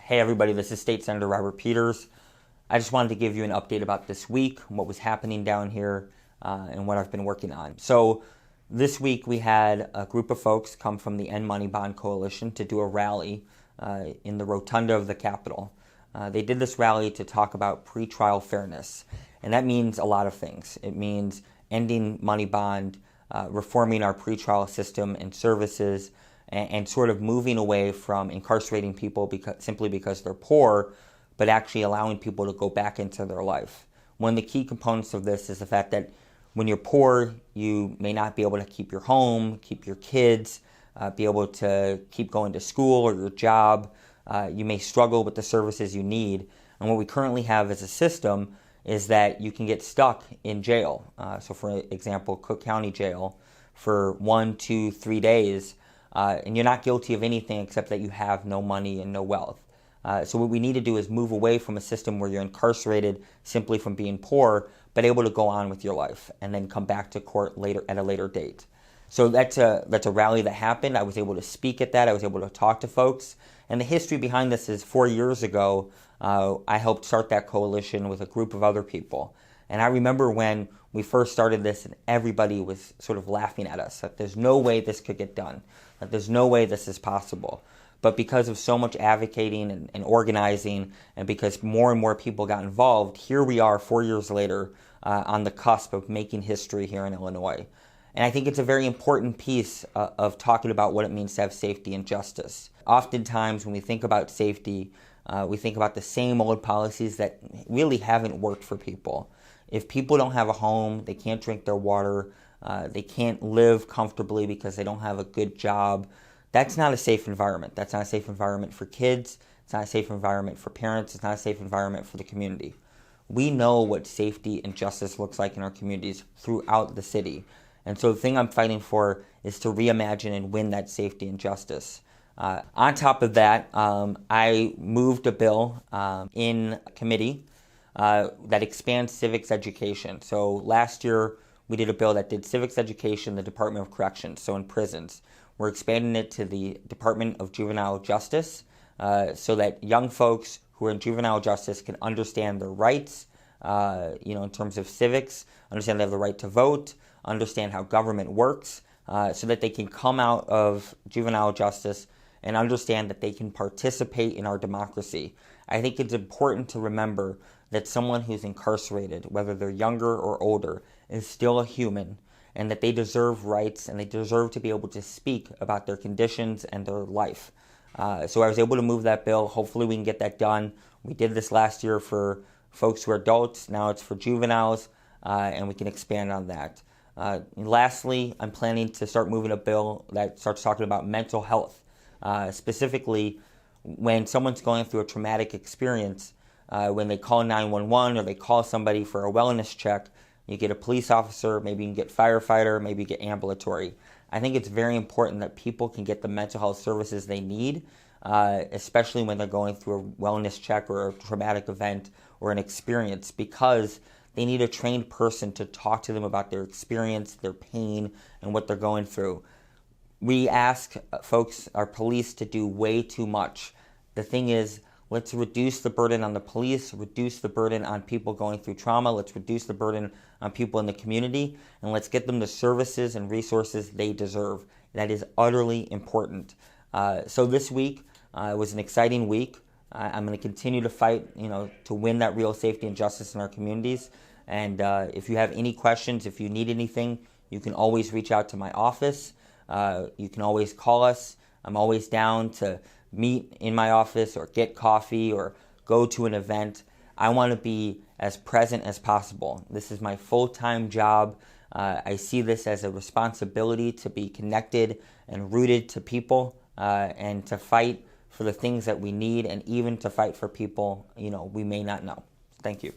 Hey everybody, this is State Senator Robert Peters. I just wanted to give you an update about this week, what was happening down here, and what I've been working on. So this week we had a group of folks come from the End Money Bond Coalition to do a rally in the rotunda of the Capitol. They did this rally to talk about pretrial fairness, and that means a lot of things. It means ending money bond, reforming our pretrial system and services, and sort of moving away from incarcerating people simply because they're poor, but actually allowing people to go back into their life. One of the key components of this is the fact that when you're poor, you may not be able to keep your home, keep your kids, be able to keep going to school or your job. You may struggle with the services you need. And what we currently have as a system is that you can get stuck in jail. So for example, Cook County Jail for 1, 2, 3 days, and you're not guilty of anything except that you have no money and no wealth. So what we need to do is move away from a system where you're incarcerated simply from being poor, but able to go on with your life and then come back to court later at a later date. So that's a rally that happened. I was able to speak at that. I was able to talk to folks. And the history behind this is 4 years ago, I helped start that coalition with a group of other people. And I remember when we first started this and everybody was sort of laughing at us, that there's no way this could get done, that there's no way this is possible. But because of so much advocating and organizing, and because more and more people got involved, here we are 4 years later on the cusp of making history here in Illinois. And I think it's a very important piece of talking about what it means to have safety and justice. Oftentimes when we think about safety, we think about the same old policies that really haven't worked for people. If people don't have a home, they can't drink their water, they can't live comfortably because they don't have a good job, that's not a safe environment. That's not a safe environment for kids. It's not a safe environment for parents. It's not a safe environment for the community. We know what safety and justice looks like in our communities throughout the city. And so the thing I'm fighting for is to reimagine and win that safety and justice. On top of that, I moved a bill in committee that expands civics education. So last year, we did a bill that did civics education in the Department of Corrections, so in prisons. We're expanding it to the Department of Juvenile Justice so that young folks who are in juvenile justice can understand their rights, in terms of civics, understand they have the right to vote, understand how government works, so that they can come out of juvenile justice and understand that they can participate in our democracy. I think it's important to remember that someone who's incarcerated, whether they're younger or older, is still a human, and that they deserve rights and they deserve to be able to speak about their conditions and their life. So I was able to move that bill. Hopefully we can get that done. We did this last year for folks who are adults. Now it's for juveniles, and we can expand on that. Lastly, I'm planning to start moving a bill that starts talking about mental health. Specifically, when someone's going through a traumatic experience, when they call 911 or they call somebody for a wellness check, you get a police officer, maybe you can get firefighter, maybe you get ambulatory. I think it's very important that people can get the mental health services they need, especially when they're going through a wellness check or a traumatic event or an experience, because they need a trained person to talk to them about their experience, their pain, and what they're going through. We ask folks, our police, to do way too much. The thing is, let's reduce the burden on the police, reduce the burden on people going through trauma, let's reduce the burden on people in the community, and let's get them the services and resources they deserve. That is utterly important. So this week was an exciting week. I'm going to continue to fight, to win that real safety and justice in our communities. And if you have any questions, if you need anything, you can always reach out to my office. You can always call us. I'm always down to meet in my office or get coffee or go to an event. I want to be as present as possible. This is my full-time job. I see this as a responsibility to be connected and rooted to people and to fight for the things that we need, and even to fight for people we may not know. Thank you.